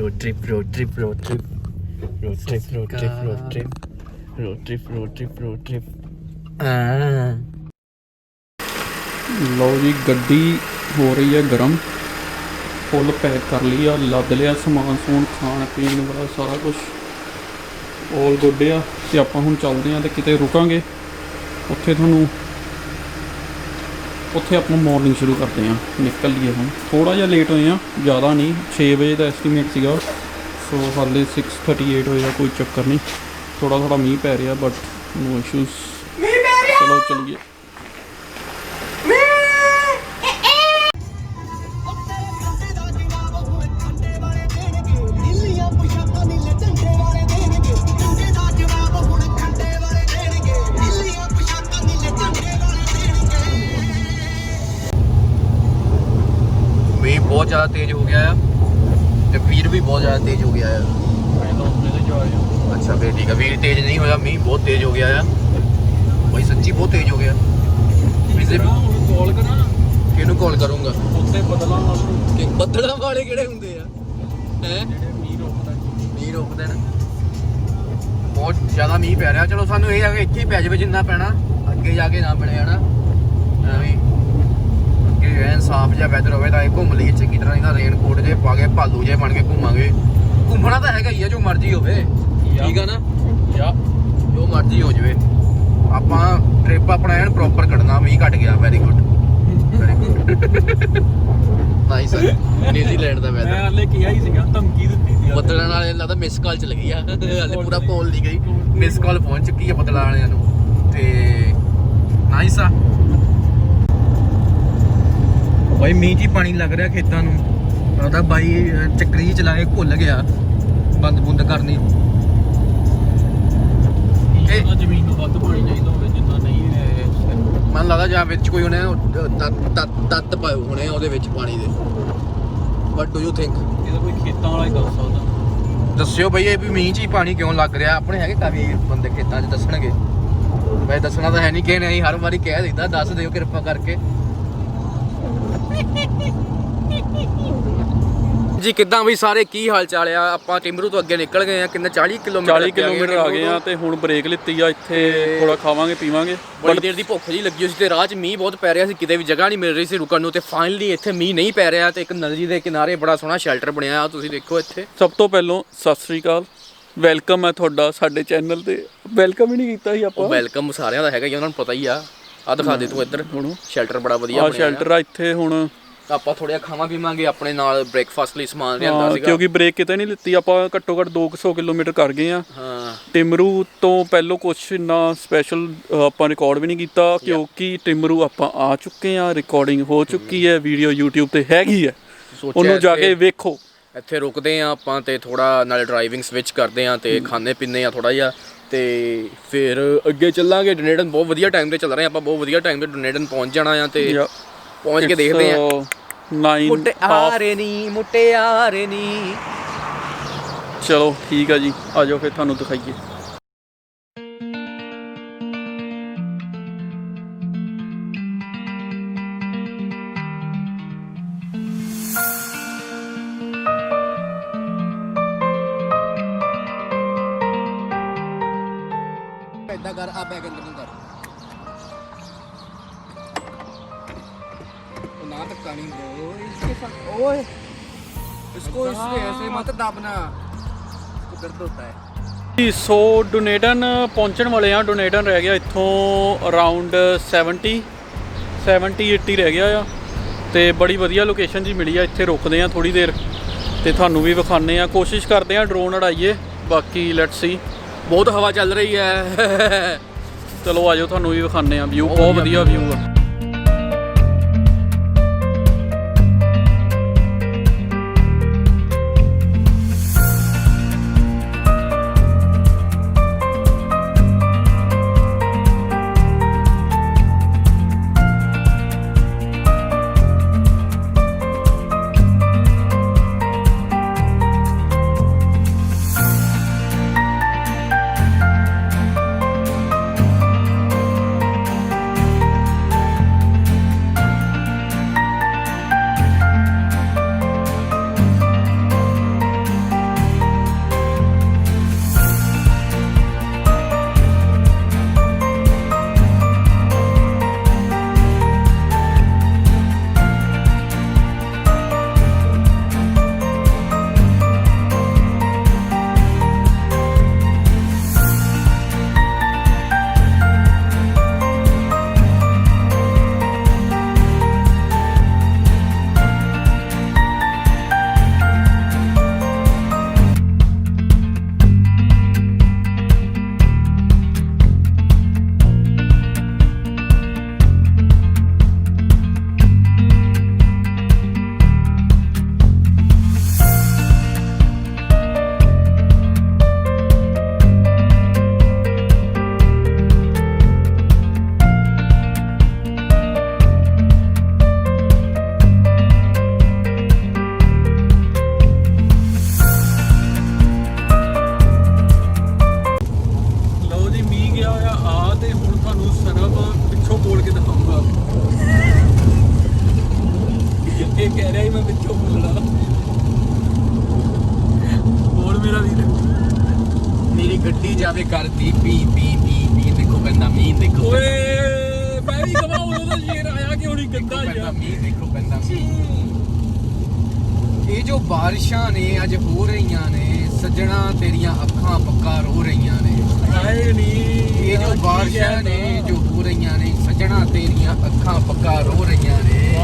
road trip, road trip, road trip, road trip, road trip, road trip, road trip, road trip, road trip. लो जी गड्डी हो रही है गर्म, full pack कर लिया, लद लिया समान समून खाण पीण वाला सारा कुछ ऑल गुड आ। ते आपां हुण चलदे आं ते किते रुकांगे उत्थे तुहानूं उत्थे आपां मॉर्निंग शुरू करते हैं। निकल लिए हम थोड़ा जिहा लेट होए हैं, ज़्यादा नहीं, 6 बजे का एस्टीमेट सीगा, सो हाले 6:38 होएगा, कोई चक्कर नहीं। थोड़ा थोड़ा मींह पै रहा बट नो इशूज़। चलो चलिए। बहुत ज़्यादा तेज़ हो गया है तो वीर भी बहुत ज़्यादा तेज़ हो गया है। अच्छा फिर ठीक है, वीर तेज़ नहीं होया, मींह बहुत तेज़ हो गया है भाई, सच्ची बहुत तेज़ हो गया। किहनूं कॉल करूँगा? बदलों वाले किहड़े हुंदे आ हैं, मींह रोक देण। बहुत ज़्यादा मींह पै रहा। चलो सानूं ये इत्थे ही पै जावे जिन्ना पैना, अगे जाके ना पड़े है ना। साफ जिहा वैदर होवे तां घूम लईए चंगी तरह, इहदा रेनकोट जे पा के भालू जे बन के घूमांगे। घूमना तो हैगा ही है, जो मर्जी होवे, ठीक है ना, जो मर्जी हो जाए। आपां ट्रिप अपना एन प्रॉपर कटना। मींह घट गया, very good, very good, nice. New Zealand दा वैदर हाले किहा ही सीगा, धमकी दित्ती सी बदलण वाले, लगदा मिस कॉल चल गई आ, हाले पूरा कॉल नहीं गई, मिस कॉल पहुंच चुकी है बदलां वालिਆਂ ਨੂੰ ते नाइस आ भाई। मींह जी पानी लग रहा खेतों में, लगता बाई चक्री चला के भुल गया बंद बुंद करनी। जमीन में वध पानी चाहिए होवे, जिन्ना नहीं मन लगता जां विच कोई उन्हें तत्त पाए होने ਉਹਦੇ ਵਿੱਚ पानी दे। बट डू यू थिंक ਇਹਦਾ ਕੋਈ ਖੇਤਾਂ ਵਾਲਾ ਹੀ ਕਰ ਸਕਦਾ? ਦੱਸਿਓ ਬਈ ਇਹ ਵੀ ਮੀਂਹ 'ਚ ਹੀ ਪਾਣੀ ਕਿਉਂ ਲੱਗ ਰਿਹਾ। ਆਪਣੇ ਹੈਗੇ ਕਾਫੀ ਬੰਦੇ ਖੇਤਾਂ 'ਚ, ਦੱਸਣਗੇ। ਵੈਸੇ ਦੱਸਣਾ ਤਾਂ ਹੈ ਨਹੀਂ ਕਿ ਨਹੀਂ, ਹਰ ਵਾਰੀ ਕਹਿ ਦਿੰਦਾ, ਦੱਸ ਦਿਓ ਕਿਰਪਾ ਕਰਕੇ जी। किद्दां बई सारे की हाल चाल आ? आपां टिमरू तो अगे निकल गए हैं, किन्ने 40 किलोमीटर आ गए हैं ते हुण ब्रेक लित्ती आ। इत्थे थोड़ा खावांगे पीवांगे, बड़ी देर दी भुख जी लगी होई सी ते राह च मींह बहुत पै रिहा सी, किते भी जगह नहीं मिल रही सी रुकण नूं। ते फाइनली इत्थे मींह नहीं पै रिहा ते एक नदी दे किनारे बड़ा सोहना शैल्टर बनया आ, तुसीं देखो इत्थे। सब तो पहलों सत श्री अकाल, वैलकम है तुहाडा साडे चैनल ते। वैलकम ही नहीं कीता सी आपां। वैलकम सारिਆਂ ਦਾ ਹੈਗਾ ਜੀ, ਉਹਨਾਂ ਨੂੰ ਪਤਾ ਹੀ आ दिखा दे तू इधर, शैल्टर बड़ा वधिया बनया। शैल्टर आ इत्थे हुण ਆਪਾਂ ਥੋੜ੍ਹਾ ਖਾਵਾਂ ਪੀਵਾਂਗੇ, ਆਪਣੇ ਨਾਲ ਬ੍ਰੇਕਫਾਸਟ ਲਈ ਸਮਾਨ ਲਿਆਂਦਾ ਸੀਗਾ, ਕਿਉਂਕਿ ਬ੍ਰੇਕ ਕਿਤੇ ਨਹੀਂ ਲਿੱਤੀ ਆਪਾਂ। ਘੱਟੋ ਘੱਟ 200 ਕਿਲੋਮੀਟਰ ਕਰ ਗਏ ਆ। ਟਿਮਰੂ ਤੋਂ ਪਹਿਲੋਂ ਕੁਛ ਇੰਨਾ ਸਪੈਸ਼ਲ ਆਪਾਂ ਰਿਕਾਰਡ ਵੀ ਨਹੀਂ ਕੀਤਾ, ਕਿਉਂਕਿ ਟਿਮਰੂ ਆਪਾਂ ਆ ਚੁੱਕੇ ਆ, ਰਿਕਾਰਡਿੰਗ ਹੋ ਚੁੱਕੀ ਹੈ, ਵੀਡੀਓ YouTube ਤੇ ਹੈਗੀ ਹੈ, ਉਹਨੂੰ ਜਾ ਕੇ ਵੇਖੋ। ਇੱਥੇ ਰੁਕਦੇ ਆ ਆਪਾਂ ਤੇ ਥੋੜਾ ਨਾਲ ਡਰਾਈਵਿੰਗ ਸਵਿਚ ਕਰਦੇ ਆ ਤੇ ਖਾਣੇ ਪੀਂਦੇ ਆ ਥੋੜਾ ਜਿਹਾ, ਤੇ ਫਿਰ ਅੱਗੇ ਚੱਲਾਂਗੇ। ਡੋਨੇਟਨ ਬਹੁਤ ਵਧੀਆ ਟਾਈਮ ਤੇ ਚੱਲ ਰਹੇ ਆਪਾਂ, ਬਹੁਤ ਵਧੀਆ ਟਾਈਮ ਤੇ ਡੋਨੇਟਨ ਪਹੁੰਚ ਜਾਣਾ ਆ ਤੇ पहुंच के देखते हैं। मुटियारे नी। चलो ठीक है जी, आ जाओ फिर थानू दिखाइए। ऐदा कर, आ बैग अंदर कर, ना धक्का नहीं दो इसके साथ। ओए इसको इससे ऐसे मत दाबना, इसको दर्द होता है। सो डोनेटन पहुंचने वाले हैं। डोनेटन रह गया इत्थों अराउंड 70-80 रह गया आ ते बड़ी वधिया लोकेशन जी मिली है। इत्थे रुकदे हैं थोड़ी देर ते थानू भी विखाने आ, कोशिश करते हैं ड्रोन उड़ाइए, बाकी लेट्स सी। बहुत हवा चल रही है। चलो आ जाओ, थानू भी विखाने आ, व्यू बहुत वधिया व्यू है। ਕਰਦੀ ਪੀ ਪੀ ਪੀ ਪੀ ਦੇਖੋ ਪੈਂਦਾ ਮੀਂਹ ਦੇਖੋ ਓਏ ਮੈਂ ਵੀ ਕਹਾਂ ਉਦੋਂ ਦਾ ਸ਼ੇਰ ਆਇਆ ਕਿਉਂ ਨਹੀਂ ਗੰਦਾ ਪੈਂਦਾ ਮੀਂਹ ਦੇਖੋ ਪੈਂਦਾ ਇਹ ਜੋ ਬਾਰਿਸ਼ਾਂ ਨੇ ਅੱਜ ਹੋ ਰਹੀਆਂ ਨੇ ਸੱਜਣਾ ਤੇਰੀਆਂ ਅੱਖਾਂ ਪੱਕਾ ਰੋ ਰਹੀਆਂ ਨੇ ਆਏ ਨਹੀਂ ਇਹ ਜੋ ਬਾਰਿਸ਼ਾਂ ਨੇ ਜੋ ਹੋ ਰਹੀਆਂ ਨੇ ਸੱਜਣਾ ਤੇਰੀਆਂ ਅੱਖਾਂ ਪੱਕਾ ਰੋ ਰਹੀਆਂ ਨੇ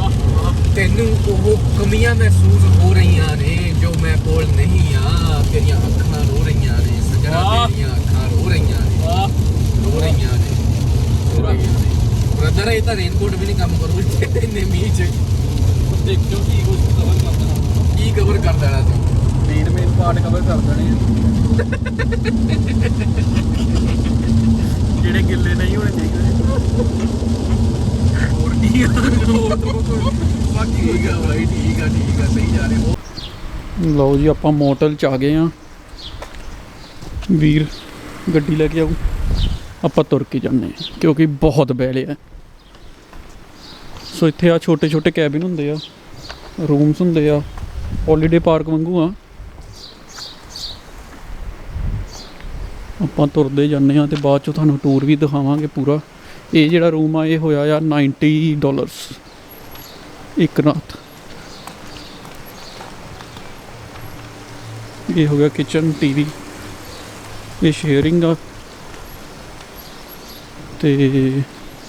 ਤੈਨੂੰ ਉਹ ਕਮੀਆਂ ਮਹਿਸੂਸ ਹੋ ਰਹੀਆਂ ਨੇ ਜੋ ਮੈਂ ਕੋਲ ਨਹੀਂ ਆ ਤੇਰੀਆਂ ਅੱਖਾਂ ਰੋ ਰਹੀਆਂ ਨੇ ਸੱਜਣਾ ਤੇਰੀਆਂ ਅੱਖਾਂ ਰੋ ਰਹੀਆਂ ਨੇ ਰੋ ਰਹੀਆਂ ਨੇ ਰੋ ਰਹੀਆਂ ਨੇ ਬ੍ਰਦਰ ਇਹ ਤਾਂ ਰੇਨਕੋਟ ਵੀ ਨਹੀਂ ਕੰਮ ਕਰੂ ਇੰਨੇ ਮੀਂਹ ਚ ਦੇਖਿਓ ਕੀ ਕੁਝ ਕਵਰ ਕਰਦਾ ਕੀ ਕਵਰ ਕਰ ਦੇਣਾ ਤੂੰ ਮੇਨ ਪਾਰਟ ਕਵਰ ਕਰ ਦੇਣੇ ਜਿਹੜੇ ਗਿੱਲੇ ਨਹੀਂ ਹੋਣੇ ਚਾਹੀਦੇ ਹੋਰ ਕੀ ਹੋਰ ਬਾਕੀ ਠੀਕ ਆ ਭਾਈ ਠੀਕ ਆ ਸਹੀ ਜਾ ਰਹੇ ਹੋ ਲਓ ਜੀ ਆਪਾਂ ਮੋਟਲ ਚ ਆ ਗਏ ਆ ਵੀਰ ਗੱਡੀ ਲੈ ਕੇ ਆਉ ਆਪਾਂ ਤੁਰ ਕੇ ਜਾਂਦੇ ਆ ਕਿਉਂਕਿ ਬਹੁਤ ਬੈਲੇ ਆ ਸੋ ਇੱਥੇ ਆ ਛੋਟੇ ਛੋਟੇ ਕੈਬਿਨ ਹੁੰਦੇ ਆ ਰੂਮਸ ਹੁੰਦੇ ਆ ਹੌਲੀਡੇ ਪਾਰਕ ਵਾਂਗੂ ਆ ਆਪਾਂ ਤੁਰਦੇ ਜਾਂਦੇ ਆ ਤੇ ਬਾਅਦ ਚ ਤੁਹਾਨੂੰ ਟੂਰ ਵੀ ਦਿਖਾਵਾਂਗੇ ਪੂਰਾ ਇਹ ਜਿਹੜਾ ਰੂਮ ਆ ਇਹ ਹੋਇਆ ਆ $90 ਇੱਕ ਰਾਤ ਇਹ ਹੋ ਗਿਆ ਕਿਚਨ ਟੀਵੀ ਇਹ ਸ਼ੇਅਰਿੰਗ ਆ ਤੇ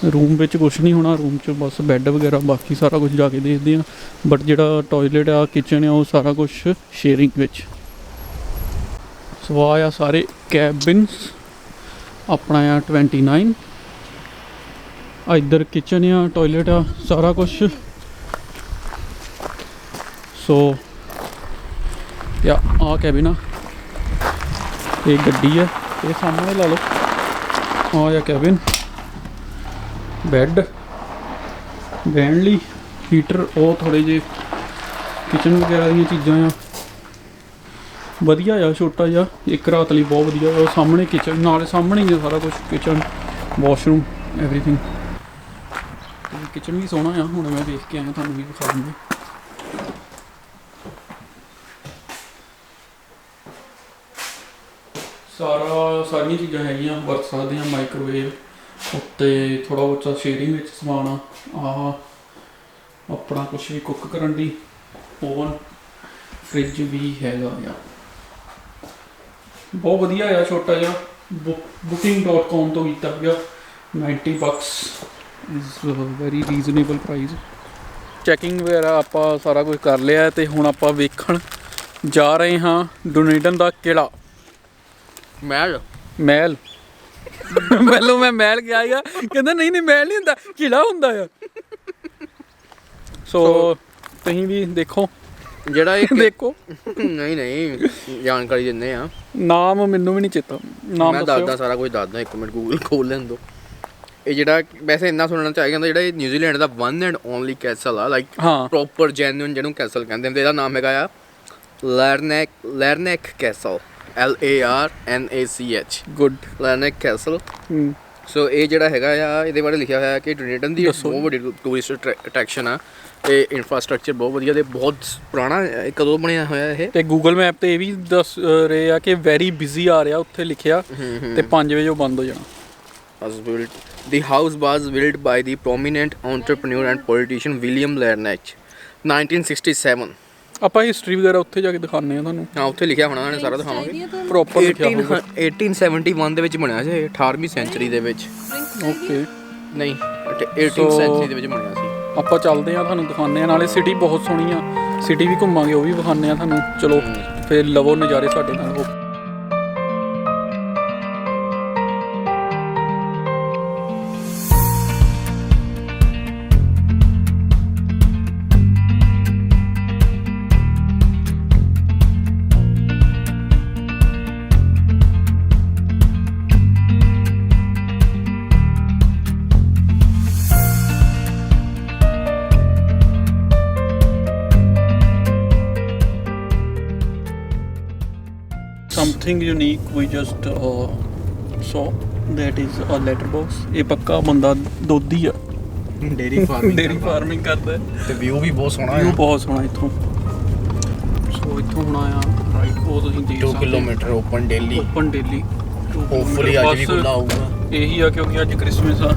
ਰੂਮ ਵਿੱਚ ਕੁਝ ਨਹੀਂ ਹੋਣਾ ਰੂਮ 'ਚ ਬਸ ਬੈੱਡ ਵਗੈਰਾ ਬਾਕੀ ਸਾਰਾ ਕੁਝ ਜਾ ਕੇ ਦੇਖਦੇ ਆ ਬਟ ਜਿਹੜਾ ਟਾਇਲਟ ਆ ਕਿਚਨ ਆ ਉਹ ਸਾਰਾ ਕੁਝ ਸ਼ੇਅਰਿੰਗ ਵਿੱਚ ਸੋ ਆ ਸਾਰੇ ਕੈਬਿਨਸ ਆਪਣਾ ਆ 29 ਆ ਇੱਧਰ ਕਿਚਨ ਆ ਟਾਇਲਟ ਆ ਸਾਰਾ ਕੁਝ ਸੋ ਯਾ ਆ ਕੈਬਿਨ ਆ ਇਹ ਗੱਡੀ ਆ ਇਹ ਸਾਹਮਣੇ ਲਾ ਲਓ ਆ ਕੈਬਿਨ ਬੈੱਡ ਬਹਿਣ ਲਈ ਹੀਟਰ ਉਹ ਥੋੜੇ ਜਿਹੇ ਕਿਚਨ ਵਗੈਰਾ ਦੀਆਂ ਚੀਜ਼ਾਂ ਆ ਵਧੀਆ ਆ ਛੋਟਾ ਜਿਹਾ ਇੱਕ ਰਾਤ ਲਈ ਬਹੁਤ ਵਧੀਆ ਉਹ ਸਾਹਮਣੇ ਕਿਚਨ ਨਾਲ ਸਾਹਮਣੇ ਹੀ ਆ ਸਾਰਾ ਕੁਝ ਕਿਚਨ ਵਾਸ਼ਰੂਮ ਐਵਰੀਥਿੰਗ ਕਿਚਨ ਵੀ ਸੋਹਣਾ ਆ ਹੁਣ ਮੈਂ ਦੇਖ ਕੇ ਆਇਆ ਤੁਹਾਨੂੰ ਵੀ ਦਿਖਾ ਦਿੰਦੇ ਸਾਰੀਆਂ ਚੀਜ਼ਾਂ ਹੈਗੀਆਂ ਵਰਤ ਸਕਦੇ ਆ ਮਾਈਕ੍ਰੋਵੇਵ ਉੱਤੇ ਥੋੜਾ ਬਹੁਤਾ ਸ਼ੇਅਰਿੰਗ ਵਿੱਚ ਸਮਾਨ ਆ ਆਪਣਾ ਕੁਛ ਵੀ ਕੁੱਕ ਕਰਨ ਦੀ ਓਵਨ ਫ੍ਰਿਜ ਵੀ ਹੈਗਾ ਆ ਬਹੁਤ ਵਧੀਆ ਆ ਛੋਟਾ ਜਿਹਾ booking.com ਤੋਂ ਕੀਤਾ ਗਿਆ $90 is very reasonable price checking ਵਗੈਰਾ ਆਪਾਂ ਸਾਰਾ ਕੁਝ ਕਰ ਲਿਆ ਤੇ ਹੁਣ ਆਪਾਂ ਵੇਖਣ ਜਾ ਰਹੇ ਹਾਂ ਡੁਨੇਡਨ ਦਾ ਕਿਲ੍ਹਾ ਮਹਿਲ ਪਹਿਲੋਂ ਮੈਂ ਮਹਿਲ ਗਿਆ ਸੀਗਾ ਕਹਿੰਦਾ ਨਹੀਂ ਮਹਿਲ ਨਹੀਂ ਹੁੰਦਾ ਕਿਲ੍ਹਾ ਹੁੰਦਾ ਆ ਸੋ ਤੁਸੀਂ ਵੀ ਦੇਖੋ ਜਿਹੜਾ ਇਹ ਦੇਖੋ ਨਹੀਂ ਜਾਣਕਾਰੀ ਦਿੰਦੇ ਆ ਨਾਮ ਮੈਨੂੰ ਵੀ ਨਹੀਂ ਚੇਤਾ ਨਾਮ ਮੈਂ ਦੱਸਦਾ ਸਾਰਾ ਕੁਝ ਦੱਸਦਾ ਇੱਕ ਮਿੰਟ ਗੂਗਲ ਖੋਲ ਲੈਣ ਦੋ ਇਹ ਜਿਹੜਾ ਵੈਸੇ ਇੰਨਾ ਸੁਣਨਾ ਚਾਹੀਦਾ ਹੁੰਦਾ ਜਿਹੜਾ ਇਹ ਨਿਊਜ਼ੀਲੈਂਡ ਦਾ ਵਨ ਐਂਡ ਓਨਲੀ ਕੈਸਲ ਆ ਲਾਈਕ ਪ੍ਰੋਪਰ ਜੈਨੂਇਨ ਜਿਹਨੂੰ ਕੈਸਲ ਕਹਿੰਦੇ ਹੁੰਦੇ ਇਹਦਾ ਨਾਮ ਹੈਗਾ ਆ Larnach castle LARNACH good Larnach castle so ਇਹ ਜਿਹੜਾ ਹੈਗਾ ਆ ਇਹਦੇ ਬਾਰੇ ਲਿਖਿਆ ਹੋਇਆ ਕਿ ਡੁਨੇਡਨ ਦੀ ਬਹੁਤ ਵੱਡੀ ਟੂਰਿਸਟ ਅਟਰੈਕਸ਼ਨ ਆ ਤੇ ਇਨਫਰਾਸਟ੍ਰਕਚਰ ਬਹੁਤ ਵਧੀਆ ਤੇ ਬਹੁਤ ਪੁਰਾਣਾ ਕਦੋਂ ਬਣਿਆ ਹੋਇਆ ਇਹ ਤੇ ਗੂਗਲ ਮੈਪ ਤੇ ਇਹ ਵੀ ਦੱਸ ਰਹੇ ਆ ਕਿ ਵੈਰੀ ਬਿਜ਼ੀ ਆ ਰਿਹਾ ਉੱਥੇ ਲਿਖਿਆ ਤੇ 5 ਵਜੇ ਉਹ ਬੰਦ ਹੋ ਜਾਣਾ The house was built by the prominent entrepreneur and politician William Larnach 1967 ਆਪਾਂ ਹਿਸਟਰੀ ਵਗੈਰਾ ਉੱਥੇ ਜਾ ਕੇ ਦਿਖਾਉਂਦੇ ਆ ਤੁਹਾਨੂੰ ਹਾਂ ਉੱਥੇ ਲਿਖਿਆ ਹੋਣਾ ਉਹਨੇ ਸਾਰਾ ਦਿਖਾਵਾਂਗੇ ਪ੍ਰੋਪਰ ਲਿਖਿਆ ਹੋਊਗਾ 1871 ਦੇ ਵਿੱਚ ਬਣਿਆ ਸੀ 18ਵੀਂ ਸੈਂਚਰੀ ਦੇ ਵਿੱਚ ਓਕੇ ਨਹੀਂ 18th ਸੈਂਚਰੀ ਦੇ ਵਿੱਚ ਬਣਿਆ ਸੀ ਆਪਾਂ ਚੱਲਦੇ ਆ ਤੁਹਾਨੂੰ ਦਿਖਾਉਂਦੇ ਆ ਨਾਲੇ ਸਿਟੀ ਬਹੁਤ ਸੋਹਣੀ ਆ ਸਿਟੀ ਵੀ ਘੁੰਮਾਂਗੇ ਉਹ ਵੀ ਦਿਖਾਉਂਦੇ ਆ ਤੁਹਾਨੂੰ ਚਲੋ ਫਿਰ ਲਵੋ ਨਜ਼ਾਰੇ ਸਾਡੇ ਨਾਲ something unique we just saw that is a letterbox ਇਹ ਪੱਕਾ ਬੰਦਾ ਦੋਧੀ ਆ ਡੇਰੀ ਫਾਰਮਿੰਗ ਕਰਦਾ ਤੇ ਵਿਊ ਵੀ ਬਹੁਤ ਸੋਹਣਾ ਹੈ ਬਹੁਤ ਸੋਹਣਾ ਇੱਥੋਂ ਸੋ ਇੱਥੋਂ ਹੁਣ ਆਇਆ ਰਾਈਟ ਉਹ ਤੁਸੀਂ ਦੇਖ ਸਕਦੇ 2 ਕਿਲੋਮੀਟਰ ਓਪਨ ਡੇਲੀ ਹੋਪਫੁਲੀ ਅੱਜ ਵੀ ਖੁੱਲਾ ਹੋਊਗਾ। ਇਹੀ ਆ ਕਿਉਂਕਿ ਅੱਜ ਕ੍ਰਿਸਮਸ ਆ।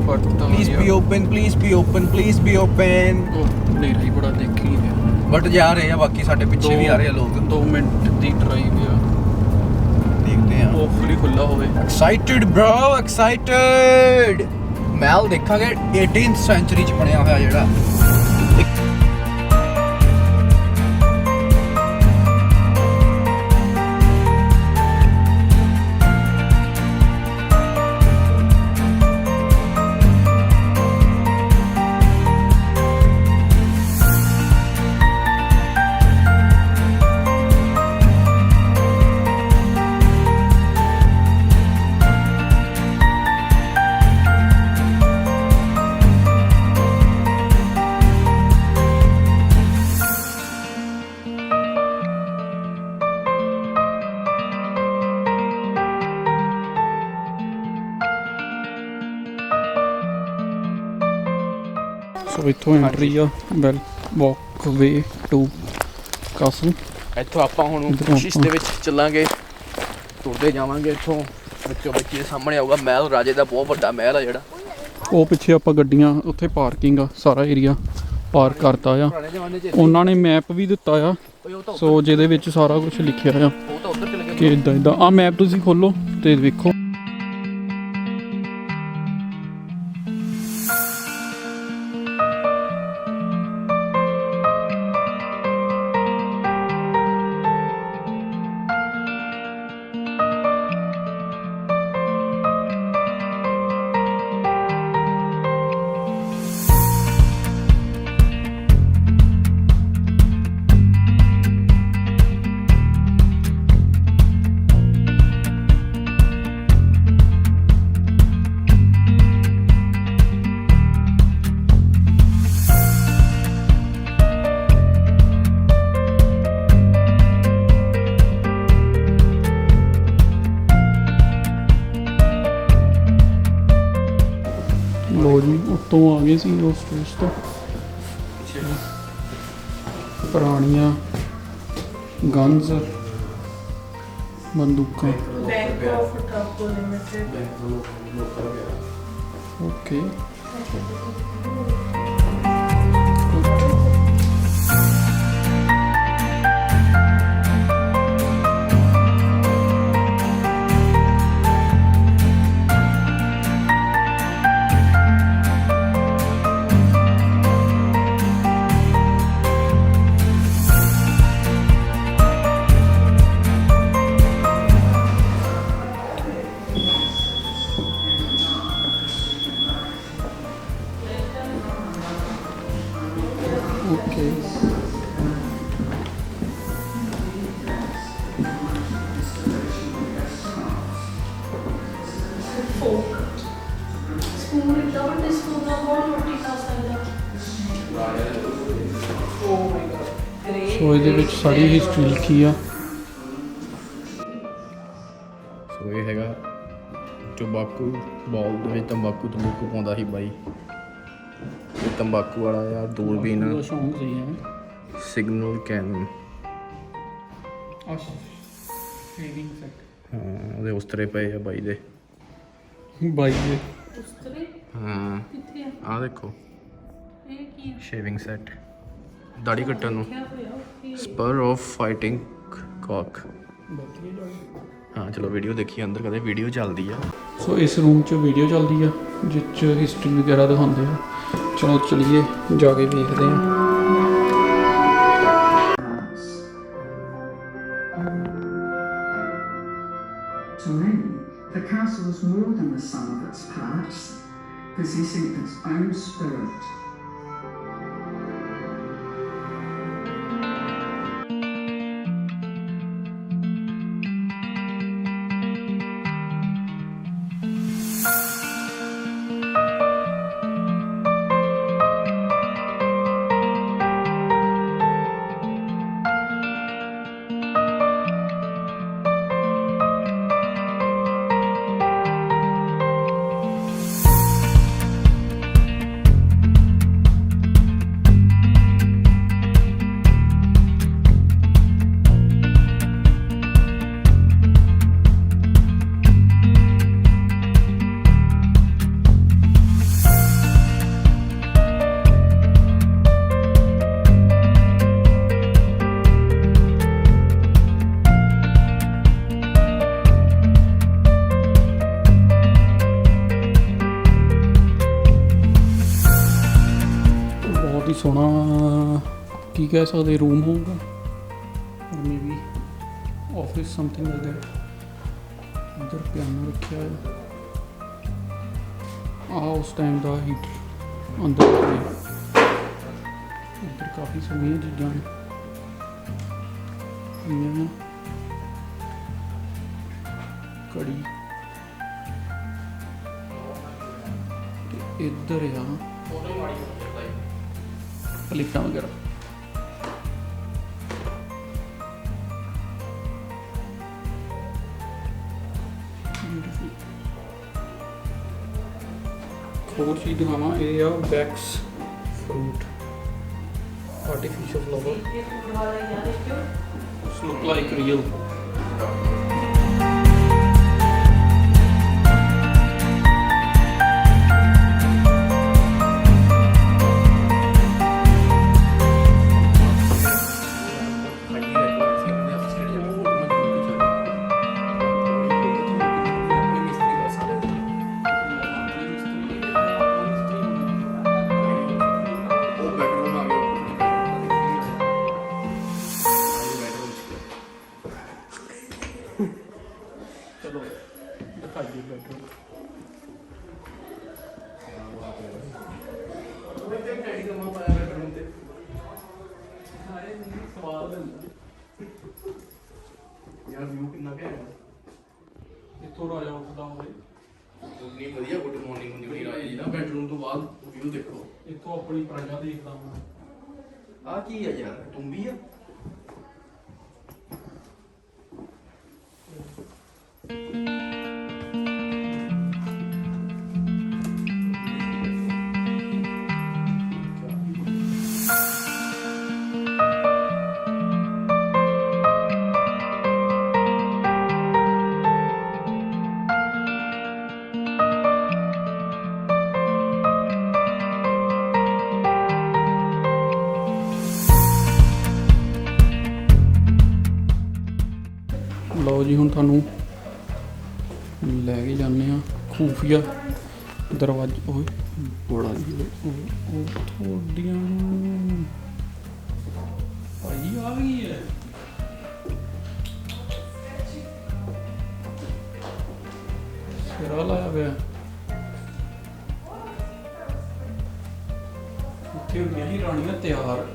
Please be open, please be open, please be open. ਹਨੇਰਾ ਹੀ ਬੜਾ ਦੇਖੀ ਨਹੀਂ ਰਿਹਾ, ਬਟ ਜਾ ਰਹੇ ਆ, ਬਾਕੀ ਸਾਡੇ ਪਿੱਛੇ ਵੀ ਆ ਰਹੇ ਆ ਲੋਕ। 2 ਮਿੰਟ ਦੀ ਡਰਾਈਵ ਆ, ਦੇਖਦੇ ਆ। ਹੋਪਫੁਲੀ ਖੁੱਲਾ ਹੋਵੇ। Excited bro, excited. ਮਹਿਲ ਦੇਖਾਂਗੇ 18th ਸੈਂਚੁਰੀ ਚ ਬਣਿਆ ਹੋਇਆ ਜਿਹੜਾ। ਸੋ ਇੱਥੋਂ ਐਂਟਰੀ ਆ, well walkway to castle. ਇੱਥੋਂ ਆਪਾਂ ਹੁਣ ਕੋਸ਼ਿਸ਼ ਦੇ ਵਿੱਚ ਚੱਲਾਂਗੇ, ਤੁਰਦੇ ਜਾਵਾਂਗੇ ਇੱਥੋਂ। ਵਿੱਚੋਂ ਵਿੱਚ ਇਹ ਸਾਹਮਣੇ ਆਊਗਾ ਮਹਿਲ, ਰਾਜੇ ਦਾ ਬਹੁਤ ਵੱਡਾ ਮਹਿਲ ਆ ਜਿਹੜਾ। ਉਹ ਪਿੱਛੇ ਆਪਾਂ ਗੱਡੀਆਂ, ਉੱਥੇ ਪਾਰਕਿੰਗ ਆ, ਸਾਰਾ ਏਰੀਆ ਪਾਰਕ ਕਰਤਾ ਆ ਪੁਰਾਣੇ ਜ਼ਮਾਨੇ 'ਚ ਉਹਨਾਂ ਨੇ। ਮੈਪ ਵੀ ਦਿੱਤਾ ਆ, ਸੋ ਜਿਹਦੇ ਵਿੱਚ ਸਾਰਾ ਕੁਝ ਲਿਖਿਆ ਆ ਉਹ ਤਾਂ ਉੱਧਰ ਚਲੇ ਕਿ ਇਦਾਂ ਇਦਾਂ। ਆ ਮੈਪ ਤੁਸੀਂ ਖੋਲੋ ਤੇ ਵੇਖੋ। ਲੋ ਜੀ, ਉੱਤੋਂ ਆ ਗਏ ਸੀ ਉਸ ਸਟੇਜ ਤੋਂ। ਪੁਰਾਣੀਆਂ ਗਨਜ਼, ਬੰਦੂਕਾਂ। Bank of transpo limited. Okay. Okay. Spoon इतना बड़ा स्पून का बहुत रोटी खा सकता। ਸੋ ਇਹਦੇ ਵਿੱਚ ਸਾਰੀ ਹਿਸਟਰੀ ਲਿਖੀ ਆ। ਸੋ ਇਹ ਹੈਗਾ ਤੰਬਾਕੂ ਬਾਲ ਦੇ ਵਿੱਚ ਤੰਬਾਕੂ ਪਾਉਂਦਾ ਸੀ ਬਾਈ। ਇਹ ਤੰਬਾਕੂ ਵਾਲਾ ਆ ਦੂਰਬੀਨ, ਉਹਦਾ ਸ਼ੌਂਕ ਸੀ ਹੈ। Signal cannon. Shaving set. ਹਾਂ, ਉਹਦੇ ਉਸਤਰੇ ਪਏ ਆ ਬਾਈ ਦੇ। ਬਾਈ ਦੇ उस्तरे ਹਾਂ, किथे है? ਆਹ ਦੇਖੋ ये की ਸ਼ੇਵਿੰਗ ਸੈਟ, ਦਾੜੀ ਕੱਟਣ ਨੂੰ। क्या होया? Spur of fighting cock. ਹਾਂ ਚਲੋ ਵੀਡੀਓ ਦੇਖੀਏ, ਅੰਦਰ ਕਦੇ ਵੀਡੀਓ ਚੱਲਦੀ ਆ। ਸੋ ਇਸ ਰੂਮ 'ਚ ਵੀਡੀਓ ਚੱਲਦੀ ਆ ਜਿਸ 'ਚ ਹਿਸਟਰੀ ਵਗੈਰਾ ਦਿਖਾਉਂਦੇ ਆ। ਚਲੋ ਚਲੀਏ ਜਾ ਕੇ ਵੇਖਦੇ ਆ। To many, the castle is more than the sum of its parts, possessing its own spirit. ਸੋਹਣਾ ਕੀ ਕਹਿ ਸਕਦੇ ਰੂਮ ਹੋਊਗਾ maybe office something like that. ਇੱਧਰ ਪਿਆਨੋ ਰੱਖਿਆ ਹੈ ਉਸ ਟਾਈਮ ਦਾ ਹੀਟਰ ਅੰਦਰ ਪਿਆ। ਇੱਧਰ ਕਾਫੀ ਸਾਰੀਆਂ ਚੀਜ਼ਾਂ ਨੇ ਕੜੀ ਤੇ ਇੱਧਰ ਆ ਪਲੇਟਾਂ ਵਗੈਰਾ। ਹੋਰ ਚੀਜ਼ ਦਿਖਾਵਾਂ ਇਹ ਆ ਵੈਕਸ ਫਰੂਟ ਆਰਟੀਫੀਸ਼ੀਅਲ ਫਲਾਵਰ ये फूड वाला यार देखियो ਲੁੱਕ ਲਾਈਕ ਰੀਅਲ। ਚਲੋ ਦਿਖਾਈਏ ਬੈਡਰੂਮ। ਯਾਰ ਵਿਊ ਕਿੰਨਾ ਘੈਂਟ ਹੈ। ਇੱਥੋਂ ਰਾਜਾ ਉੱਠਦਾ ਹੋਵੇ ਉਨੀ ਵਧੀਆ ਗੁੱਡ ਮਾਰਨਿੰਗ ਹੁੰਦੀ ਹੋਣੀ ਰਾਜੇ ਜੀ ਦਾ ਬੈਡਰੂਮ ਤੋਂ ਬਾਅਦ ਵਿਊ ਦੇਖੋ। ਇੱਥੋਂ ਆਪਣੀ ਪ੍ਰਜਾ ਦੇਖਦਾ ਹਾਂ। ਆ ਕੀ ਹੈ ਯਾਰ ਤੁੰਬੀ ਆ। ਲਓ ਜੀ ਹੁਣ ਤੁਹਾਨੂੰ ਲੈ ਕੇ ਜਾਂਦੇ ਆ ਖੂਫੀਆ ਦਰਵਾਜ਼ਾ। ਓਏ ਬੜਾ ਜੀ ਉਹ ਥੋੜੀਆਂ ਭਾਈ ਆ ਗਈ ਹੈ। ਸਿਰਾ ਲਾਇਆ ਪਿਆ ਉੱਥੇ ਹੁੰਦੀਆਂ ਸੀ ਰਾਣੀਆਂ ਤਿਆਰ।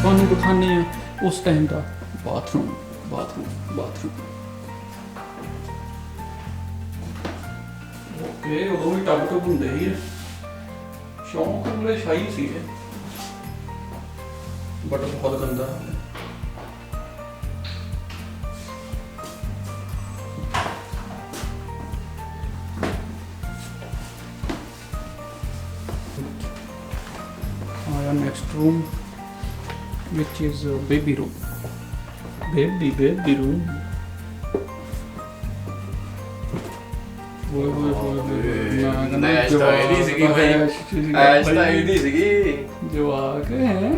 ਤੁਹਾਨੂੰ ਦਿਖਾਉਂਦੇ ਆ ਉਸ ਟਾਈਮ ਦਾ ਬਾਥਰੂਮ। ਓਕੇ ਉਦੋਂ ਵੀ ਟੱਬ ਟੁੱਬ ਹੁੰਦੇ ਸੀ ਸ਼ੌਂਕ ਵਾਲੇ ਸ਼ਾਹੀ ਸੀਗੇ ਬਟ ਬਹੁਤ ਗੰਦਾ। ਆਇਆ next room which is a baby room. Baby room. ਨਾ ਇਹਦੀ ਸੀਗੀ ਭਾਈ। ਐਸ਼ ਤਾਂ ਇਹਦੀ ਸੀਗੀ। ਜਵਾਕ ਹੈ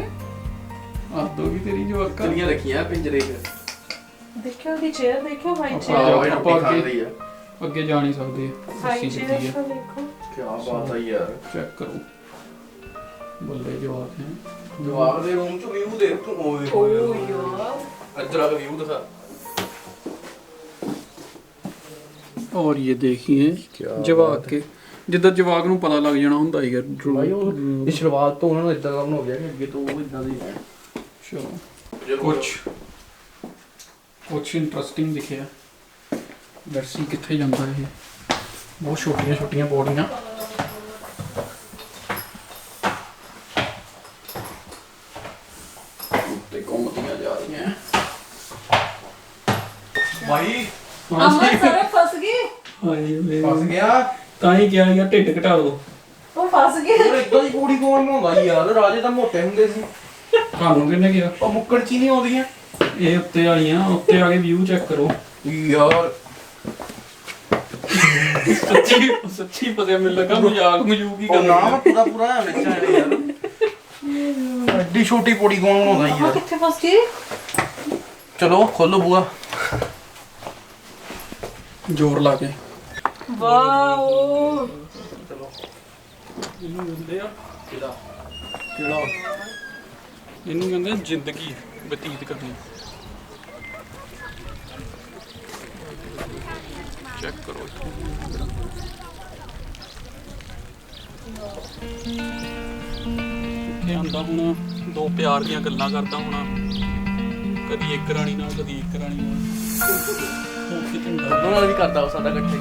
ਆਦੋ ਕੀ ਤੇਰੀ ਜਵਾਕਾਂ ਚਲੀਆਂ ਰੱਖੀਆਂ ਪਿੰਜਰੇ 'ਚ। देखियो दी चेयर देखियो हाई हाँ, चेयर ਆਹ ਰੋਟੀ ਖਾ ਰਹੀ ਆ। ਅੱਗੇ ਜਾ ਨਹੀਂ ਸਕਦੇ हाई ਅਸੀਂ चेयर ਸਿੱਧੀ तो ਹੈ देखो ਕੀ ਬਾਤ ਆ ਯਾਰ। ਚੈੱਕ ਕਰੋ ਬੱਲੇ ਜਵਾਕ ਹੈ। ਜਵਾਬ ਦੇ ਰੂਮ 'ਚ ਵਿਊ ਦੇਖ ਤੂੰ। ਓਏ ओ यार ਇੱਧਰ ਆ ਕੇ ਵਿਊ ਦਿਖਾ। और ये देखिए जवाक के ਜਿੱਦਾਂ ਜਵਾਕ ਨੂੰ ਪਤਾ ਲੱਗ ਜਾਣਾ ਹੁੰਦਾ ਹੀ ਭਾਈ ਉਹ ਇਹ ਸ਼ੁਰੂਆਤ ਤੋਂ ਉਹਨਾਂ ਨੂੰ ਇਦਾਂ ਦਾ ਬਣਾ ਗਿਆ ਕਿ ਅੱਗੇ ਤੋਂ ਉਹ ਇਦਾਂ ਦੇ ਹੈ। ਚਲੋ ਕੁਛ ਇੰਟਰਸਟਿੰਗ ਦਿਖਿਆ। ਲੈਟਸ ਸੀ ਕਿੱਥੇ ਜਾਂਦਾ ਇਹ। ਬਹੁਤ ਛੋਟੀਆਂ ਪੌੜੀਆਂ। ਉੱਤੇ ਘੁੰਮਦੀਆਂ ਜਾ ਰਹੀਆਂ। ਭਾਈ अमर सर फंस गए ਹਾਏ ਫਸ ਗਿਆ। ਤਾਂ ਹੀ ਕਿਹਾ ਯਾਰ ਢਿੱਡ ਘਟਾ ਲਓ। वो फंस गए ਉਹ ਇਦਾਂ ਦੀ ਪੌੜੀ ਕੌਣ ਬਣਾਉਂਦਾ ਯਾਰ। ਰਾਜੇ ਤਾਂ ਮੋਟੇ ਹੁੰਦੇ ਸੀ। ਤੁਹਾਨੂੰ ਕਿਹਨੇ ਕਿਹਾ? ਉਹ ਮੁੱਕਣ ਚ ਹੀ ਨਹੀਂ ਆਉਂਦੀਆਂ ਇਹ ਉੱਤੇ ਵਾਲੀਆਂ ਉੱਤੇ ਆ ਕੇ ਵਿਊ ਚੈੱਕ ਕਰੋ ਯਾਰ। ਸੱਚੀ ਪਤਾ ਮੈਨੂੰ ਲੱਗਾ ਮਜ਼ਾਕ ਮਜੂਕ ਹੀ ਉਹ ਨਾ ਪੂਰਾ ਪੂਰਾ ਵਿੱਚ ਆਇਆ ਯਾਰ ਐਡੀ ਛੋਟੀ ਪੌੜੀ ਕੌਣ ਬਣਾਉਂਦਾ ਮੰਮਾ ਯਾਰ। ਕਿੱਥੇ ਫਸ ਗਈ? ਚਲੋ ਖੋਲੋ ਬੂਆ। ਜ਼ੋਰ ਲਾ ਕੇ ਵਾਓ ਇਹਨੂੰ ਕਹਿੰਦੇ ਆ ਕਿਹੜਾ ਇਹਨੂੰ ਕਹਿੰਦੇ ਆ ਜ਼ਿੰਦਗੀ ਬਤੀਤ ਕਰਨੀ। ਚੈੱਕ ਕਰੋ ਇੱਥੇ ਆਂਦਾ ਹੁਣ ਦੋ ਪਿਆਰ ਦੀਆਂ ਗੱਲਾਂ ਕਰਦਾ ਹੋਣਾ, ਕਦੀ ਇੱਕ ਰਾਣੀ ਨਾਲ ਕਦੀ ਇੱਕ ਰਾਣੀ ਨਾਲ ਹੋ ਕੇ ਝੰਡਾ ਉਹਨਾਂ ਨਾਲ ਵੀ ਕਰਦਾ ਉਹ ਸਾਡਾ ਇਕੱਠੇ।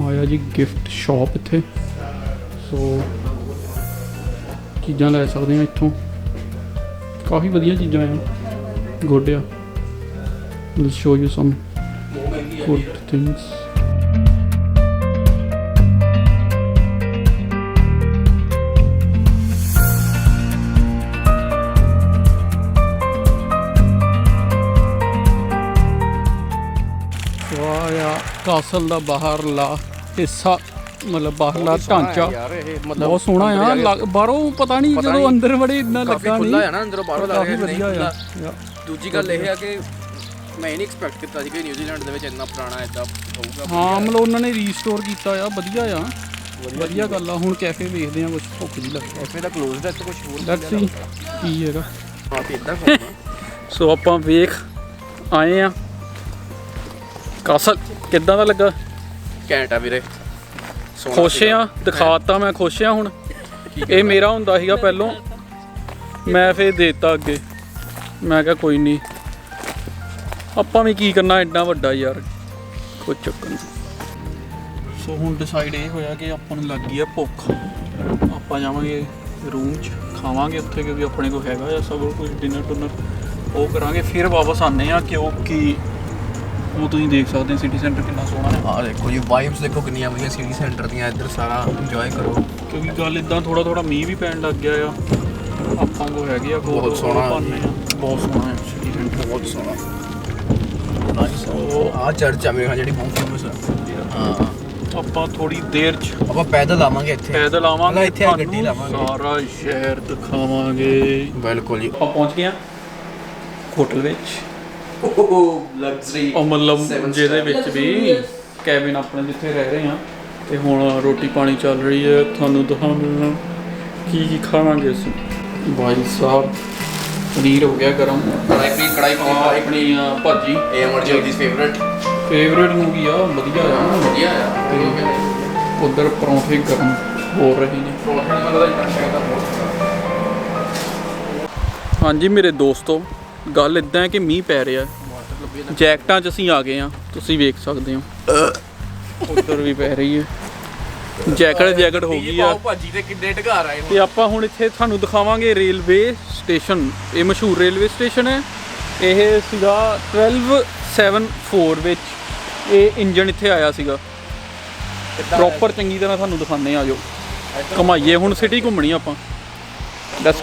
ਆਇਆ ਜੀ ਗਿਫਟ ਸ਼ਾਪ ਇੱਥੇ, ਸੋ ਚੀਜ਼ਾਂ ਲੈ ਸਕਦੇ ਆ ਇੱਥੋਂ, ਕਾਫੀ ਵਧੀਆ ਚੀਜ਼ਾਂ ਆ। ਗੁੱਡ ਆ, will show you sum good things. ਆਇਆ ਕਾਸਲ ਦਾ ਬਾਹਰਲਾ ਹਿੱਸਾ, ਮਤਲਬ ਬਾਹਰਲਾ ਢਾਂਚਾ ਯਾਰ ਇਹ ਬਹੁਤ ਸੋਹਣਾ ਆ। ਬਾਹਰੋਂ ਪਤਾ ਨਹੀਂ ਜਦੋਂ ਅੰਦਰ ਵੜੇ ਇੰਨਾ ਕਾਫੀ ਲੱਗਾ ਖੁੱਲਾ ਨਹੀਂ, ਹੈ ਨਾ ਅੰਦਰੋਂ ਬਾਹਰੋਂ ਲੱਗ ਕਾਫੀ ਰਿਹਾ ਵਧੀਆ ਨਹੀਂ ਆ। ਖੁੱਲਾ। ਦੂਜੀ ਗੱਲ ਇਹ ਆ ਕਿ ਮੈਂ ਨਹੀਂ ਐਕਸਪੈਕਟ ਕੀਤਾ ਸੀ ਕਿ ਨਿਊਜ਼ੀਲੈਂਡ ਦੇ ਵਿੱਚ ਇੰਨਾ ਪੁਰਾਣਾ ਇਦਾਂ ਹੋਊਗਾ। ਹਾਂ ਮਤਲਬ ਉਹਨਾਂ ਨੇ ਰੀਸਟੋਰ ਕੀਤਾ ਆ, ਵਧੀਆ ਆ, ਵਧੀਆ ਗੱਲ ਆ। ਹੁਣ ਕੈਫੇ ਵੇਖਦੇ ਆ, ਕੁਝ ਭੁੱਖ ਵੀ ਲੱਗੀ। ਕੈਫੇ ਦਾ ਕਲੋਜ਼ ਹੈ ਤੇ ਕੁਝ ਹੋਰ ਲੈਟਸ ਸੀ ਕੀ ਹੈਗਾ। ਹਾਂ ਤੇ ਇਦਾਂ ਖਾਣਾ ਸੋ ਆਪਾਂ ਵੇਖ ਆਏ ਆ ਕਾਸਲ, ਕਿੱਦਾਂ ਦਾ ਲੱਗਾ? ਘੈਂਟ ਆ ਵੀਰੇ, ਖੁਸ਼ ਆ, ਦਿਖਾਤਾ ਮੈਂ ਖੁਸ਼ ਆ। ਹੁਣ ਇਹ ਮੇਰਾ ਹੁੰਦਾ ਸੀਗਾ ਪਹਿਲੋਂ, ਮੈਂ ਫੇਰ ਦੇਤਾ ਅੱਗੇ। ਮੈਂ ਕਿਹਾ ਕੋਈ ਨਹੀਂ, ਆਪਾਂ ਵੀ ਕੀ ਕਰਨਾ ਐਡਾ ਵੱਡਾ ਯਾਰ, ਕੋਈ ਚੱਕਰ ਨਹੀਂ। ਸੋ ਹੁਣ ਡਿਸਾਈਡ ਇਹ ਹੋਇਆ ਕਿ ਆਪਾਂ ਨੂੰ ਲੱਗ ਗਈ ਆ ਭੁੱਖ, ਆਪਾਂ ਜਾਵਾਂਗੇ ਰੂਮ 'ਚ, ਖਾਵਾਂਗੇ ਉੱਥੇ, ਕਿਉਂਕਿ ਆਪਣੇ ਕੋਲ ਹੈਗਾ ਆ ਸਭ ਕੁਝ, ਡਿਨਰ ਡੁਨਰ ਉਹ ਕਰਾਂਗੇ, ਫਿਰ ਵਾਪਸ ਆਉਂਦੇ ਆ। ਕਿਉਂਕਿ ਉਹ ਤੁਸੀਂ ਦੇਖ ਸਕਦੇ ਸਿਟੀ ਸੈਂਟਰ ਕਿੰਨਾ ਸੋਹਣਾ ਹੈ। ਆ ਦੇਖੋ ਜੀ, ਵਾਈਬਸ ਦੇਖੋ ਕਿੰਨੀਆਂ ਵਧੀਆ ਸਿਟੀ ਸੈਂਟਰ ਦੀਆਂ, ਇੱਧਰ ਸਾਰਾ ਇੰਜੋਏ ਕਰੋ। ਕਿਉਂਕਿ ਗੱਲ ਇਦਾਂ ਥੋੜਾ ਥੋੜਾ ਮੀਂਹ ਵੀ ਪੈਣ ਲੱਗ ਗਿਆ ਆ, ਆਪਾਂ ਕੋ ਹੈਗੇ ਆ ਬਹੁਤ ਸੋਹਣਾ ਬਹੁਤ ਸੋਹਣਾ ਹੈ ਸਿਟੀ ਸੈਂਟਰ, ਬਹੁਤ ਸੋਹਣਾ। ਨਾਈਸ। ਆ ਚਰਚ ਆ ਮੇਰੇ ਖਿਆਲ ਜਿਹੜੀ ਬਹੁਤ ਫੇਮਸ ਆ। ਹਾਂ ਆਪਾਂ ਥੋੜੀ ਦੇਰ 'ਚ ਆਪਾਂ ਪੈਦਲ ਆਵਾਂਗੇ ਇੱਥੇ, ਪੈਦਲ ਆਵਾਂਗੇ, ਇੱਥੇ ਆ ਗੱਡੀ ਲਾਵਾਂਗੇ, ਸਾਰਾ ਸ਼ਹਿਰ ਦਿਖਾਵਾਂਗੇ। ਬਿਲਕੁਲ ਜੀ। ਆਪਾਂ ਪਹੁੰਚ ਗਏ ਆ ਹੋਟਲ ਵਿੱਚ, ਲਗਜ਼ਰੀ ਉਹ ਮਤਲਬ ਜਿਹਦੇ ਵਿੱਚ ਵੀ ਕੈਬਿਨ ਆਪਣੇ ਜਿੱਥੇ ਰਹਿ ਰਹੇ ਆ। ਤੇ ਹੁਣ ਰੋਟੀ ਪਾਣੀ ਚੱਲ ਰਹੀ ਹੈ, ਤੁਹਾਨੂੰ ਦਿਖਾਉਂਦੇ ਕੀ ਕੀ ਖਾਵਾਂਗੇ ਅਸੀਂ। ਭਾਈ ਸਾਹਿਬ ਪਨੀਰ ਹੋ ਗਿਆ ਗਰਮ, ਕੜਾਈ ਆਪਣੀ ਭਾਜੀ ਇਹ ਅਮਰਜੀਤ ਦੀ ਫੇਵਰੇਟ ਨੂੰ ਕੀ ਆ, ਵਧੀਆ ਆ। ਵਧੀਆ ਆ। ਉਧਰ ਪਰੌਂਠੇ ਗਰਮ ਹੋ ਰਹੇ ਨੇ। ਹਾਂਜੀ ਮੇਰੇ ਦੋਸਤੋ, ਗੱਲ ਇਦਾਂ ਹੈ ਕਿ ਮੀਂਹ ਪੈ ਰਿਹਾ, ਜੈਕਟਾਂ 'ਚ ਅਸੀਂ ਆ ਗਏ ਆ, ਤੁਸੀਂ ਵੇਖ ਸਕਦੇ ਹੋ। ਉਧਰ ਵੀ ਪੈ ਰਹੀ ਹੈ, ਜੈਕਟ ਹੋ ਗਈ ਆ। ਭਾਜੀ ਤੇ ਕਿੰਨੇ ਢਗਾਰ ਆਏ ਤੇ ਆਪਾਂ ਹੁਣ ਇੱਥੇ ਤੁਹਾਨੂੰ ਦਿਖਾਵਾਂਗੇ ਰੇਲਵੇ ਸਟੇਸ਼ਨ। ਇਹ ਮਸ਼ਹੂਰ ਰੇਲਵੇ ਸਟੇਸ਼ਨ ਹੈ। ਇਹ ਸੀਗਾ 1274 ਵਿੱਚ ਇਹ ਇੰਜਨ ਇੱਥੇ ਆਇਆ ਸੀਗਾ। ਪ੍ਰੋਪਰ ਚੰਗੀ ਤਰ੍ਹਾਂ ਤੁਹਾਨੂੰ ਦਿਖਾਉਂਦੇ ਆ, ਜੋ ਘੁਮਾਈਏ ਹੁਣ ਸਿਟੀ ਘੁੰਮਣੀ ਆਪਾਂ। ਲੈਟਸ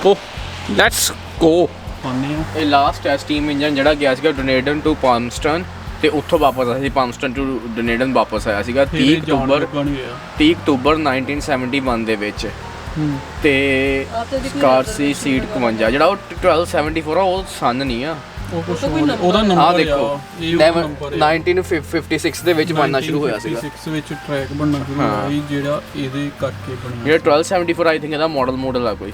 ਗੋ ਆਉਂਦੇ ਆ। ਇਹ ਲਾਸਟ ਹੈ ਸਟੀਮ ਇੰਜਨ ਜਿਹੜਾ ਗਿਆ ਸੀਗਾ ਡੋਨੇਡਨ ਟੂ ਪਾਮਸਟਨ, ਤੇ ਉੱਥੋਂ ਵਾਪਸ ਆਇਆ ਸੀ। ਪਾਮਸਟਨ ਟੂ ਡੋਨੇਡਨ ਵਾਪਸ ਆਇਆ ਸੀਗਾ 30 ਅਕਤੂਬਰ 1971 ਦੇ ਵਿੱਚ। ਤੇ ਕਾਰ ਸੀ ਸੀਟ 51, ਜਿਹੜਾ ਉਹ 1274 ਆ, ਉਹ ਸਨ ਨਹੀਂ ਆ, ਉਹਦਾ ਨੰਬਰ ਆ ਦੇਖੋ 1956 ਦੇ ਵਿੱਚ ਬਣਨਾ ਸ਼ੁਰੂ ਹੋਇਆ ਸੀਗਾ। 56 ਵਿੱਚ ਟਰੈਕ ਬਣਨਾ ਸ਼ੁਰੂ ਹੋਇਆ ਜਿਹੜਾ ਇਹਦੇ ਕਰਕੇ ਬਣਿਆ। ਜਿਹੜਾ 1274 ਆਈ ਥਿੰਕ ਇਹਦਾ ਮਾਡਲ ਆ ਕੋਈ।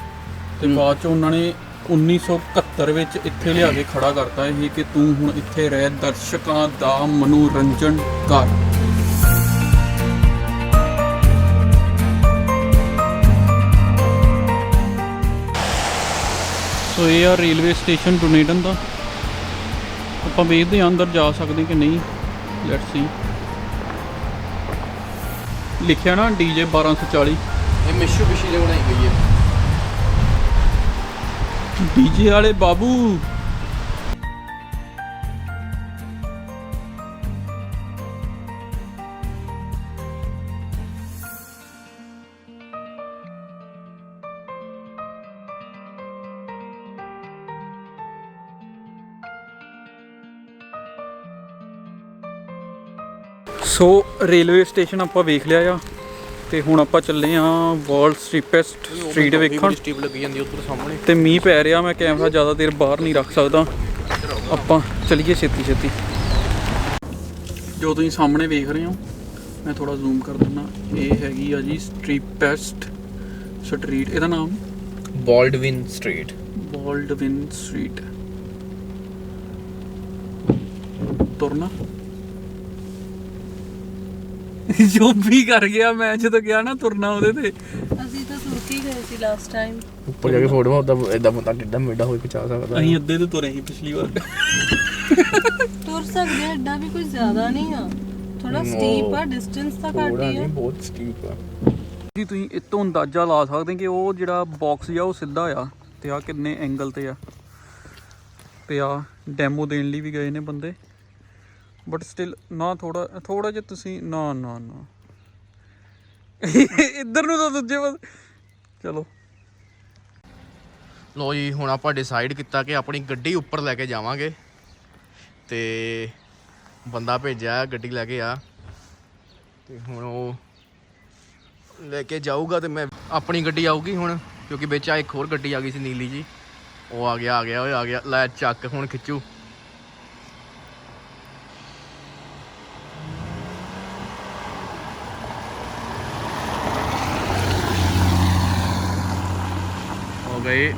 ਤੇ ਬਾਅਦ ਚ ਉਹਨਾਂ ਨੇ 1971 ਵਿੱਚ ਇੱਥੇ ਲਿਆ ਕੇ ਖੜਾ ਕਰਤਾ ਇਹ ਕਿ ਤੂੰ ਹੁਣ ਇੱਥੇ ਰਹਿ, ਦਰਸ਼ਕਾਂ ਦਾ ਮਨੋਰੰਜਨ ਕਰ। ਸੋ ਇਹ ਆ ਰੇਲਵੇ ਸਟੇਸ਼ਨ ਡੋਨੇਡਨ ਦਾ। ਆਪਾਂ ਵੇਖਦੇ ਹਾਂ ਅੰਦਰ ਜਾ ਸਕਦੇ ਕਿ ਨਹੀਂ। ਲੈਟਸ ਸੀ, ਲਿਖਿਆ ਨਾ DJ 1240। ਇਹ ਮਿਸ਼ੂਬਿਸ਼ੀ ਦੇ ਬਣਾਈ ਗਈ ਹੈ। ਡੀਜੇ ਵਾਲੇ ਬਾਬੂ। ਸੋ ਰੇਲਵੇ ਸਟੇਸ਼ਨ ਆਪਾਂ ਵੇਖ ਲਿਆ ਆ ਤੇ ਹੁਣ ਆਪਾਂ ਚੱਲੇ ਆ ਵਰਲਡ ਸਟ੍ਰੀਪੈਸਟ ਸਟਰੀਟ ਵੇਖਣ। ਸਟੀਪ ਲੱਗੀ ਜਾਂਦੀ ਉੱਧਰ ਸਾਹਮਣੇ। ਤੇ ਮੀਂਹ ਪੈ ਰਿਹਾ, ਮੈਂ ਕੈਮਰਾ ਜ਼ਿਆਦਾ ਦੇਰ ਬਾਹਰ ਨਹੀਂ ਰੱਖ ਸਕਦਾ। ਆਪਾਂ ਚੱਲੀਏ ਛੇਤੀ ਛੇਤੀ। ਜੋ ਤੁਸੀਂ ਸਾਹਮਣੇ ਵੇਖ ਰਹੇ ਹੋ, ਮੈਂ ਥੋੜਾ ਜ਼ੂਮ ਕਰ ਦਿੰਦਾ। ਇਹ ਹੈਗੀ ਆ ਜੀ ਸਟ੍ਰੀਪੈਸਟ ਸਟਰੀਟ, ਇਹਦਾ ਨਾਮ ਬਾਲਡਵਿਨ ਸਟਰੀਟ। Baldwin street. ਤੁਰਨਾ ਜੋ ਵੀ ਕਰ ਗਿਆ, ਮੈਂ ਜਦੋਂ ਗਿਆ ਨਾ ਤੁਰਨਾ ਉਹਦੇ ਤੇ। ਅਸੀਂ ਤਾਂ ਤੁਰ ਕੇ ਗਏ ਸੀ ਲਾਸਟ ਟਾਈਮ। ਉੱਪਰ ਜਾ ਕੇ ਫੋਟੋਆਂ ਉਦਾਂ ਇਦਾਂ ਬੰਦਾ ਕਿੱਡਾ ਮੇਡਾ ਹੋਈ ਪਹੁੰਚਾ ਸਕਦਾ। ਅਸੀਂ ਅੱਧੇ ਤੇ ਤੁਰੇ ਸੀ ਪਿਛਲੀ ਵਾਰ। ਤੁਰ ਸਕਦੇ ਆ, ਐਡਾ ਵੀ ਕੋਈ ਜ਼ਿਆਦਾ ਨਹੀਂ ਆ। ਥੋੜਾ ਸਟੀਪ ਆ, ਡਿਸਟੈਂਸ ਤਾਂ ਘੱਟ ਹੀ ਆ। ਬਹੁਤ ਸਟੀਪ ਆ ਜੀ ਤੁਸੀਂ ਇਸ ਤੋਂ ਅੰਦਾਜ਼ਾ ਲਾ ਸਕਦੇ ਕਿ ਉਹ ਜਿਹੜਾ ਬਾਕਸ ਆ ਉਹ ਸਿੱਧਾ ਆ ਤੇ ਆ ਕਿੰਨੇ ਐਂਗਲ ਤੇ ਆ। ਤੇ ਆ ਡੈਮੋ ਦੇਣ ਲਈ ਵੀ ਗਏ ਨੇ ਬੰਦੇ, ਬਟ ਸਟਿਲ ਨਾ ਥੋੜਾ ਜਿਹਾ ਤੁਸੀਂ ਨਾ ਇੱਧਰ ਨੂੰ ਤਾਂ ਦੂਜੇ ਪਾਸੇ ਚਲੋ। ਲੋ ਜੀ, ਹੁਣ ਆਪਾਂ ਡਿਸਾਈਡ ਕੀਤਾ ਕਿ ਆਪਣੀ ਗੱਡੀ ਉੱਪਰ ਲੈ ਕੇ ਜਾਵਾਂਗੇ ਤੇ ਬੰਦਾ ਭੇਜਿਆ ਗੱਡੀ ਲੈ ਕੇ ਆ ਤੇ ਹੁਣ ਉਹ ਲੈ ਕੇ ਜਾਊਗਾ ਤੇ ਮੈਂ ਆਪਣੀ ਗੱਡੀ ਆਊਗੀ ਹੁਣ, ਕਿਉਂਕਿ ਵਿੱਚ ਆ ਇੱਕ ਹੋਰ ਗੱਡੀ ਆ ਗਈ ਸੀ ਨੀਲੀ ਜੀ। ਉਹ ਆ ਗਿਆ ਓਏ ਆ ਗਿਆ। ਲੈ ਚੱਕ ਹੁਣ ਖਿੱਚੂ। ਹੋ ਗਏ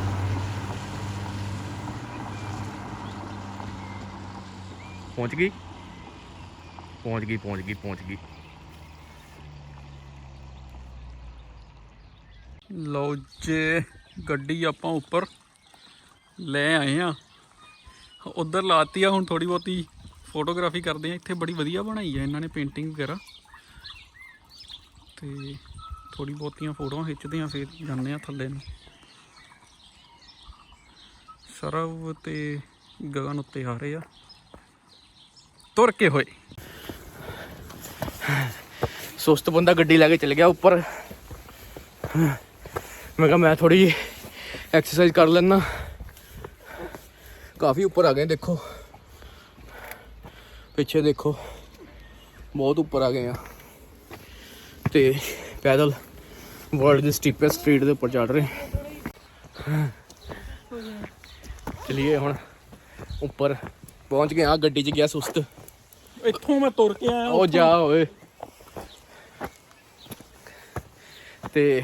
ਪਹੁੰਚ ਗਈ। ਲਓ ਜੇ ਗੱਡੀ ਆਪਾਂ ਉੱਪਰ ਲੈ ਆਏ ਆ, ਉਧਰ ਲਾਤੀ ਆ। ਹੁਣ ਥੋੜੀ ਬਹੁਤੀ ਫੋਟੋਗ੍ਰਾਫੀ ਕਰਦੇ ਆ। ਇੱਥੇ ਬੜੀ ਵਧੀਆ ਬਣਾਈ ਆ ਇਹਨਾਂ ਨੇ ਪੇਂਟਿੰਗ ਵਗੈਰਾ, ਤੇ ਥੋੜੀ ਬਹੁਤੀਆਂ ਫੋਟੋਆਂ ਖਿੱਚਦੇ ਆ, ਫਿਰ ਜਾਂਦੇ ਆ ਥੱਲੇ ਨੂੰ। ਸਰਵ ਤੇ ਗਗਨ ਉੱਤੇ ਆ ਰਹੇ ਆ ਤੁਰ ਕੇ ਹੋਏ। ਸੁਸਤ ਬੰਦਾ ਗੱਡੀ ਲੈ ਕੇ ਚਲ ਗਿਆ ਉੱਪਰ। ਮੈਂ ਕਿਹਾ ਮੈਂ ਥੋੜੀ ਜਿਹੀ ਐਕਸਰਸਾਈਜ਼ ਕਰ ਲੈਣਾ। ਕਾਫੀ ਉੱਪਰ ਆ ਗਏ, ਦੇਖੋ ਪਿੱਛੇ ਦੇਖੋ, ਬਹੁਤ ਉੱਪਰ ਆ ਗਏ ਆ ਤੇ ਪੈਦਲ ਵਰਲਡ ਦੀ ਸਟੀਪੈਸਟ ਸਟਰੀਟ ਦੇ ਉੱਪਰ ਚੜ ਰਹੇ। ਚਲੀਏ ਹੁਣ ਉੱਪਰ ਪਹੁੰਚ ਗਏ ਆ। ਗੱਡੀ 'ਚ ਗਿਆ ਸੁਸਤ। ਇੱਥੋਂ ਮੈਂ ਤੁਰ ਕੇ ਆਇਆ। ਉਹ ਜਾ ਓਏ। ਤੇ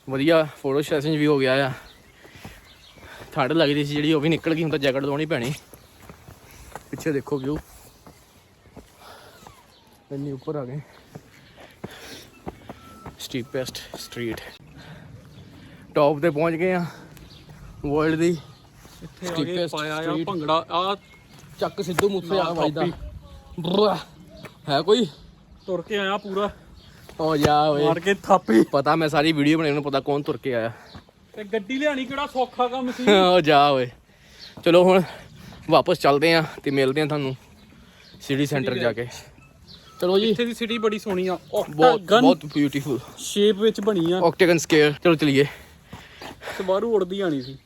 ਵਧੀਆ ਫੋਟੋ ਸੈਸ਼ਨ ਵੀ ਹੋ ਗਿਆ ਆ। ਠੰਡ ਲੱਗਦੀ ਸੀ ਜਿਹੜੀ, ਉਹ ਵੀ ਨਿਕਲ ਗਈ। ਹੁਣ ਤਾਂ ਜੈਕਟ ਲਾਉਣੀ ਪੈਣੀ। ਪਿੱਛੇ ਦੇਖੋ ਵਿਊ, ਇੰਨੀ ਉੱਪਰ ਆ ਗਏ। ਸਟੀਪੈਸਟ ਸਟਰੀਟ ਟੌਪ ਤੇ ਪਹੁੰਚ ਗਏ ਆ ਵਰਲਡ ਦੀ। ਇੱਥੇ ਆ ਕੇ ਪਾਇਆ ਆ ਭੰਗੜਾ। ਆ ਚੱਕ ਸਿੱਧੂ ਮੂਸੇ ਆ ਵੱਜਦਾ ਹੈ ਕੋਈ। ਤੁਰ ਕੇ ਆਇਆ ਪੂਰਾ, ਓ ਜਾ ਓਏ। ਮਾਰ ਕੇ ਥਾਪੀ। ਪਤਾ ਮੈਂ ਸਾਰੀ ਵੀਡੀਓ ਬਣਾਈ, ਉਹਨੂੰ ਪਤਾ ਕੌਣ ਤੁਰ ਕੇ ਆਇਆ। ਤੇ ਗੱਡੀ ਲਿਆਣੀ ਕਿਹੜਾ ਸੌਖਾ ਕੰਮ ਸੀ। ਓ ਜਾ ਓਏ। ਚਲੋ ਹੁਣ ਵਾਪਸ ਚੱਲਦੇ ਆ ਤੇ ਮਿਲਦੇ ਆ ਤੁਹਾਨੂੰ ਸਿਟੀ ਸੈਂਟਰ ਜਾ ਕੇ। ਚਲੋ ਜੀ। ਇੱਥੇ ਦੀ ਸਿਟੀ ਬੜੀ ਸੋਹਣੀ ਆ, ਬਹੁਤ ਬਿਊਟੀਫੁਲ ਸ਼ੇਪ ਵਿੱਚ ਬਣੀ ਆ, ਆਕਟਾਗਨ ਸਕੁਅਰ। ਚਲੋ ਚਲੀਏ। ਸਵਾਰੂ ਉੜਦੀ ਆਣੀ ਸੀ।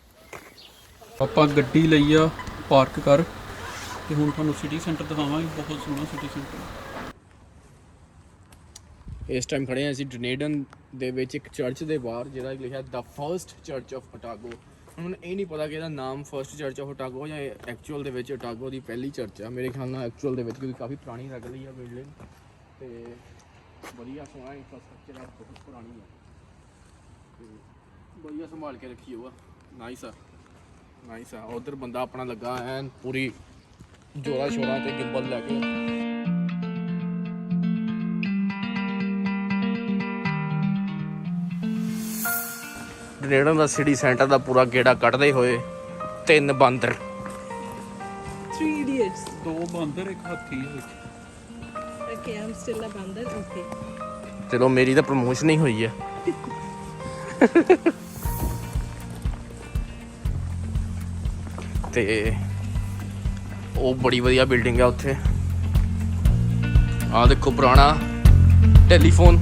ਆਪਾਂ ਗੱਡੀ ਲਈ ਆ ਪਾਰਕ ਕਰ ਤੇ ਹੁਣ ਤੁਹਾਨੂੰ ਸਿਟੀ ਸੈਂਟਰ ਦਿਖਾਵਾਂਗੇ। ਬਹੁਤ ਸੋਹਣਾ ਸਿਟੀ ਸੈਂਟਰ। ਇਸ ਟਾਈਮ ਖੜੇ ਆ ਅਸੀਂ ਡਨੇਡਨ ਦੇ ਵਿੱਚ ਇੱਕ ਚਰਚ ਦੇ ਬਾਹਰ, ਜਿਹੜਾ ਲਿਖਿਆ ਦਾ ਫਰਸਟ ਚਰਚ ਆਫ ਓਟਾਗੋ। ਹੁਣ ਇਹ ਨਹੀਂ ਪਤਾ ਕਿ ਇਹਦਾ ਨਾਮ ਫਰਸਟ ਚਰਚ ਆਫ ਓਟਾਗੋ ਜਾਂ ਐਕਚੁਅਲ ਦੇ ਵਿੱਚ ਓਟਾਗੋ ਦੀ ਪਹਿਲੀ ਚਰਚ ਆ। ਮੇਰੇ ਖਿਆਲ ਨਾਲ ਐਕਚੁਅਲ ਦੇ ਵਿੱਚ, ਕਿਉਂਕਿ ਕਾਫੀ ਪੁਰਾਣੀ ਲੱਗ ਰਹੀ ਆ ਬਿਲਡਿੰਗ ਤੇ ਵਧੀਆ ਸੋਹਣਾ ਇੰਫਰਾਸਟ੍ਰਕਚਰ ਆ, ਬਹੁਤ ਪੁਰਾਣੀ ਆ ਤੇ ਵਧੀਆ ਸੰਭਾਲ ਕੇ ਰੱਖੀ ਹੋਆ। ਨਾਈਸ ਆ। ਉਧਰ ਬੰਦਾ ਆਪਣਾ ਲੱਗਾ ਐਨ ਪੂਰੀ ਜੋਰਾ ਸ਼ੋਰਾ ਤੇ ਗਿੰਬਲ ਲੈ ਕੇ। ਡਨੇਡਨ ਦਾ ਸਿਟੀ ਸੈਂਟਰ ਦਾ ਪੂਰਾ ਗੇੜਾ ਕੱਢਦੇ ਹੋਏ 3 ਬਾਂਦਰ। 3 idiots. 2 ਬਾਂਦਰ, ਇੱਕ ਹਾਥੀ। Okay, I'm still a bandar. Okay. ਚਲੋ ਮੇਰੀ ਤਾਂ ਪ੍ਰਮੋਸ਼ਨ ਹੀ ਹੋਈ ਹੈ। ਤੇ ਉਹ ਬੜੀ ਵਧੀਆ ਬਿਲਡਿੰਗ ਆ ਉੱਥੇ। ਆਹ ਦੇਖੋ ਪੁਰਾਣਾ ਟੈਲੀਫੋਨ।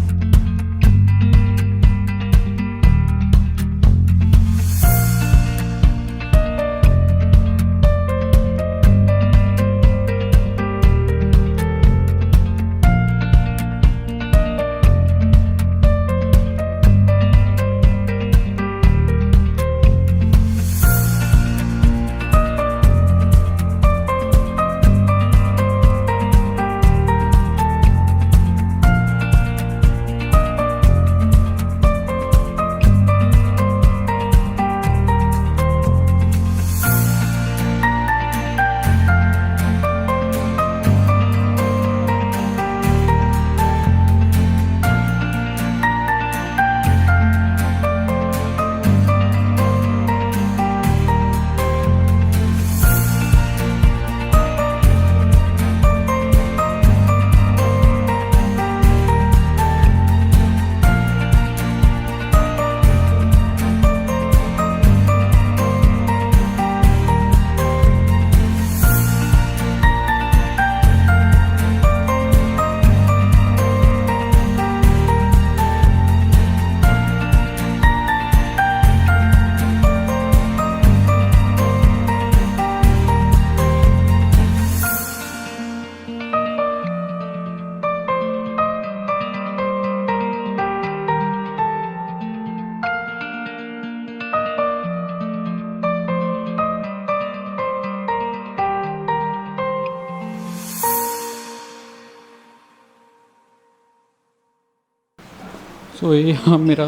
ਸੋ ਇਹ ਆ ਮੇਰਾ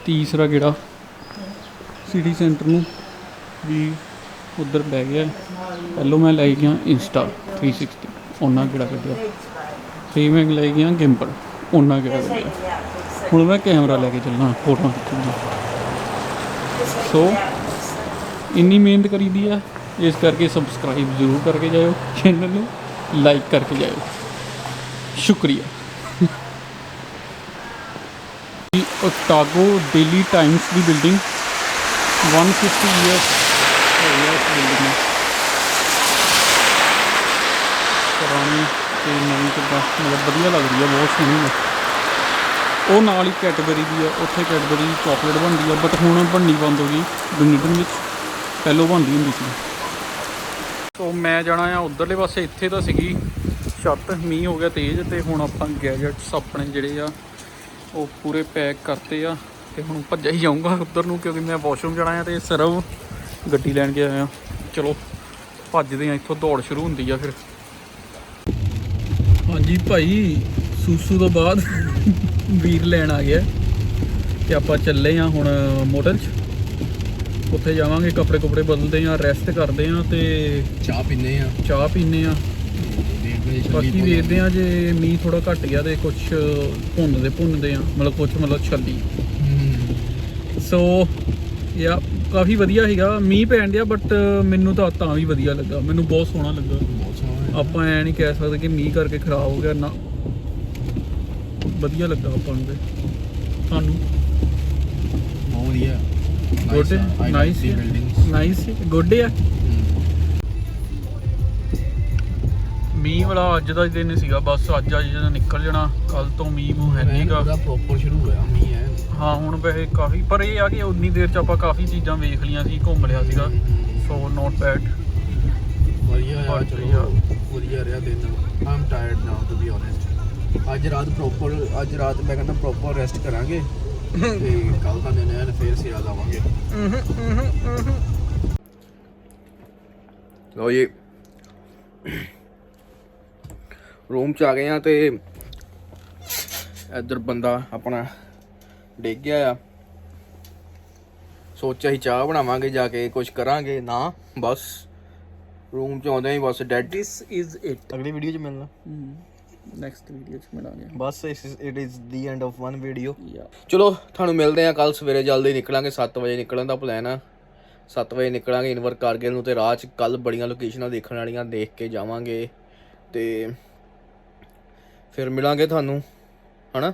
ਤੀਸਰਾ ਗੇੜਾ ਸਿਟੀ ਸੈਂਟਰ ਨੂੰ ਵੀ ਉੱਧਰ ਬਹਿ ਗਿਆ। ਪਹਿਲੋਂ ਮੈਂ ਲੈ ਗਿਆ ਇੰਸਟਾ 360 ਉਹਨਾਂ ਗੇੜਾ ਕੱਢਿਆ, ਫਿਰ ਮੈਂ ਲੈ ਗਿਆ ਗਿੰਬਲ ਉਹਨਾਂ ਗੇੜਾ ਕੱਢਿਆ। ਹੁਣ ਮੈਂ ਕੈਮਰਾ ਲੈ ਕੇ ਚੱਲਣਾ ਫੋਟੋਆਂ ਖਿੱਚਣ। ਸੋ ਇੰਨੀ ਮਿਹਨਤ ਕਰੀਦੀ ਆ, ਇਸ ਕਰਕੇ ਸਬਸਕ੍ਰਾਈਬ ਜ਼ਰੂਰ ਕਰਕੇ ਜਾਇਓ ਚੈਨਲ ਨੂੰ, ਲਾਈਕ ਕਰਕੇ ਜਾਇਓ। ਸ਼ੁਕਰੀਆ। ਓਟਾਗੋ ਡੇਲੀ ਟਾਈਮਸ ਦੀ ਬਿਲਡਿੰਗ 150 ਈਅਰਸ ਹੋ ਗਿਆ ਇਸ ਬਿਲਡਿੰਗ ਨੂੰ। ਪੁਰਾਣੀ ਤੇ ਨਵੀਂ ਕਿੱਦਾਂ ਮਤਲਬ ਵਧੀਆ ਲੱਗ ਰਹੀ ਆ, ਬਹੁਤ ਸੋਹਣੀ ਹੈ। ਉਹ ਨਾਲ ਹੀ ਕੈਟਬਰੀ ਦੀ ਆ, ਉੱਥੇ ਕੈਟਬਰੀ ਦੀ ਚਾਕਲੇਟ ਬਣਦੀ ਆ, ਬਟ ਹੁਣ ਬਣਨੀ ਬੰਦ ਹੋ ਗਈ ਡੁਨੀਟਨ ਵਿੱਚ, ਪਹਿਲੋਂ ਬਣਦੀ ਹੁੰਦੀ ਸੀ। ਸੋ ਮੈਂ ਜਾਣਾ ਆ ਉੱਧਰਲੇ ਪਾਸੇ। ਇੱਥੇ ਤਾਂ ਸੀਗੀ ਛੱਤ, ਮੀਂਹ ਹੋ ਗਿਆ ਤੇਜ਼ ਤੇ ਹੁਣ ਆਪਾਂ ਗੈਜਟਸ ਆਪਣੇ ਜਿਹੜੇ ਆ ਉਹ ਪੂਰੇ ਪੈਕ ਕਰਤੇ ਆ ਤੇ ਹੁਣ ਭੱਜਿਆ ਹੀ ਜਾਊਂਗਾ ਉੱਧਰ ਨੂੰ, ਕਿਉਂਕਿ ਮੈਂ ਵਾਸ਼ਰੂਮ ਜਾਣਾ ਆ ਤੇ ਸਰਵ ਗੱਡੀ ਲੈਣ ਗਿਆ ਆ। ਚਲੋ ਭੱਜਦੇ ਆ, ਇੱਥੋਂ ਦੌੜ ਸ਼ੁਰੂ ਹੁੰਦੀ ਆ ਫਿਰ। ਹਾਂਜੀ ਭਾਈ, ਸੂਸੂ ਤੋਂ ਬਾਅਦ ਵੀਰ ਲੈਣ ਆ ਗਿਆ ਤੇ ਆਪਾਂ ਚੱਲੇ ਆ ਹੁਣ ਮੋਟਰ 'ਚ। ਉੱਥੇ ਜਾਵਾਂਗੇ, ਕੱਪੜੇ ਕੁਪੜੇ ਬਦਲਦੇ ਆ, ਰੈਸਟ ਕਰਦੇ ਆ ਤੇ ਚਾਹ ਪੀਂਦੇ ਆ। ਬਾਕੀ ਵੇਖਦੇ ਆ, ਜੇ ਮੀਂਹ ਥੋੜਾ ਘੱਟ ਗਿਆ ਤੇ ਕੁਛ ਭੁੰਨਦੇ ਆ, ਮਤਲਬ ਛੱਲੀ। ਸੋ ਯਾ ਕਾਫੀ ਵਧੀਆ ਸੀਗਾ, ਮੀਂਹ ਪੈਣ ਡਿਆ ਬਟ ਮੈਨੂੰ ਤਾਂ ਵੀ ਵਧੀਆ ਲੱਗਾ, ਮੈਨੂੰ ਬਹੁਤ ਸੋਹਣਾ ਲੱਗਾ। ਆਪਾਂ ਐ ਨਹੀਂ ਕਹਿ ਸਕਦੇ ਕਿ ਮੀਂਹ ਕਰਕੇ ਖਰਾਬ ਹੋ ਗਿਆ ਨਾ, ਵਧੀਆ ਲੱਗਾ ਆਪਾਂ ਨੂੰ। ਤੇ ਤੁਹਾਨੂੰ ਬਹੁਤ ਵਧੀਆ, ਗੁੱਡ, ਨਾਈਸ ਗੁੱਡ ਆ। ਮੀਂਹ ਵਾਲਾ ਅੱਜ ਦਾ ਦਿਨ ਸੀਗਾ ਬਸ, ਅੱਜ ਜਦੋਂ ਨਿਕਲ ਜਾਣਾ, ਕੱਲ ਤੋਂ ਮੀਂਹ ਹੈ ਨਹੀਂਗਾ, ਪ੍ਰੋਪਰ ਸ਼ੁਰੂ ਹੋਇਆ ਮੀਂਹ ਹੈ। ਹਾਂ ਹੁਣ ਵੈਸੇ ਕਾਫੀ, ਪਰ ਇਹ ਆ ਕਿ ਉਨੀ ਦੇਰ 'ਚ ਆਪਾਂ ਕਾਫੀ ਚੀਜ਼ਾਂ ਵੇਖ ਲਈਆਂ ਸੀ, ਘੁੰਮ ਲਿਆ ਸੀਗਾ। ਸੋ ਨੋਟ ਬੈਡ, ਵਧੀਆ ਆ, ਚਲੋ ਵਧੀਆ ਰਿਹਾ ਦਿਨ। I'm tired now to be honest. ਅੱਜ ਰਾਤ ਮੈਂ ਕਹਿੰਦਾ ਪ੍ਰੋਪਰ ਰੈਸਟ ਕਰਾਂਗੇ ਤੇ ਕੱਲ ਦਾ ਦਿਨ ਹੈ ਫੇਰ ਸਿਰਾ ਲਾਵਾਂਗੇ। ਲੋ ਜੀ ਰੂਮ 'ਚ ਆ ਗਏ ਆ ਤੇ ਇੱਧਰ ਬੰਦਾ ਆਪਣਾ ਡਿੱਗ ਗਿਆ ਆ। ਸੋਚਿਆ ਸੀ ਚਾਹ ਬਣਾਵਾਂਗੇ, ਜਾ ਕੇ ਕੁਝ ਕਰਾਂਗੇ, ਨਾ ਬਸ ਰੂਮ 'ਚ ਆਉਂਦੇ ਹੀ ਬਸ ਡੈਡ। This is it. ਅਗਲੀ ਵੀਡੀਓ 'ਚ ਮਿਲਣਾ, ਨੈਕਸਟ ਵੀਡੀਓ 'ਚ ਮਿਲਾਂਗੇ। ਬਸ it is the end of one video. ਚਲੋ ਤੁਹਾਨੂੰ ਮਿਲਦੇ ਆ ਕੱਲ ਸਵੇਰੇ, ਜਲਦੀ ਨਿਕਲਾਂਗੇ। 7 ਵਜੇ ਨਿਕਲਣ ਦਾ ਪਲਾਨ ਆ। 7 ਵਜੇ ਨਿਕਲਾਂਗੇ ਇਨਵਰ ਕਾਰਗਿਲ ਨੂੰ, ਤੇ ਰਾਹ 'ਚ ਕੱਲ ਬੜੀਆਂ ਲੋਕੇਸ਼ਨਾਂ ਦੇਖਣ ਵਾਲੀਆਂ ਦੇਖ ਕੇ ਜਾਵਾਂਗੇ ਤੇ ਫਿਰ ਮਿਲਾਂਗੇ ਤੁਹਾਨੂੰ, ਹਨਾ।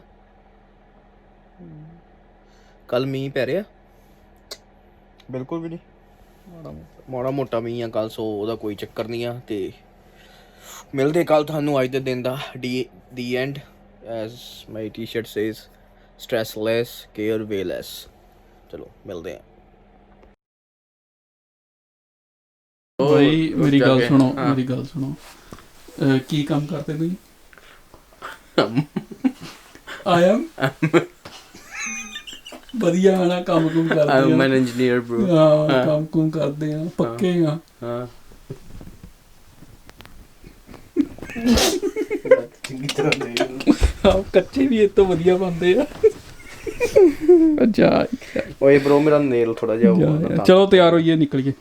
ਕੱਲ ਮੀਂਹ ਪੈ ਰਿਹਾ? ਬਿਲਕੁਲ ਵੀ ਨਹੀਂ, ਮਾੜਾ ਮੋਟਾ ਮੀਂਹ ਆ ਕੱਲ, ਸੋ ਉਹਦਾ ਕੋਈ ਚੱਕਰ ਨਹੀਂ ਆ। ਤੇ ਮਿਲਦੇ ਕੱਲ ਤੁਹਾਨੂੰ ਅੱਜ ਦੇ ਦਿਨ ਦਾ the end, as my t-shirt says stressless care ਵੇਲੈਸ। ਚਲੋ ਮਿਲਦੇ ਆ ਭਾਈ। ਮੇਰੀ ਗੱਲ ਸੁਣੋ, ਕੀ ਕੰਮ ਕਰਦੇ ਤੁਸੀਂ? ਆਇਆ ਵਧੀਆ ਨਾ, ਕੰਮ ਕੁਮ ਕਰਦੇ ਆ। ਮੈਂ ਇੰਜੀਨੀਅਰ ਬ੍ਰੋ। ਹਾਂ, ਕੰਮ ਕੁਮ ਕਰਦੇ ਆ, ਪੱਕੇ ਆ। ਹਾਂ ਕੱਚੇ ਵੀ ਇਹ ਤੋਂ ਵਧੀਆ ਬਣਦੇ ਆ। ਅੱਛਾ ਓਏ ਬ్రో, ਮੇਰਾ ਨੇਲ ਥੋੜਾ ਜਿਹਾ ਚਲੋ ਤਿਆਰ ਹੋਈਏ, ਨਿਕਲੀਏ।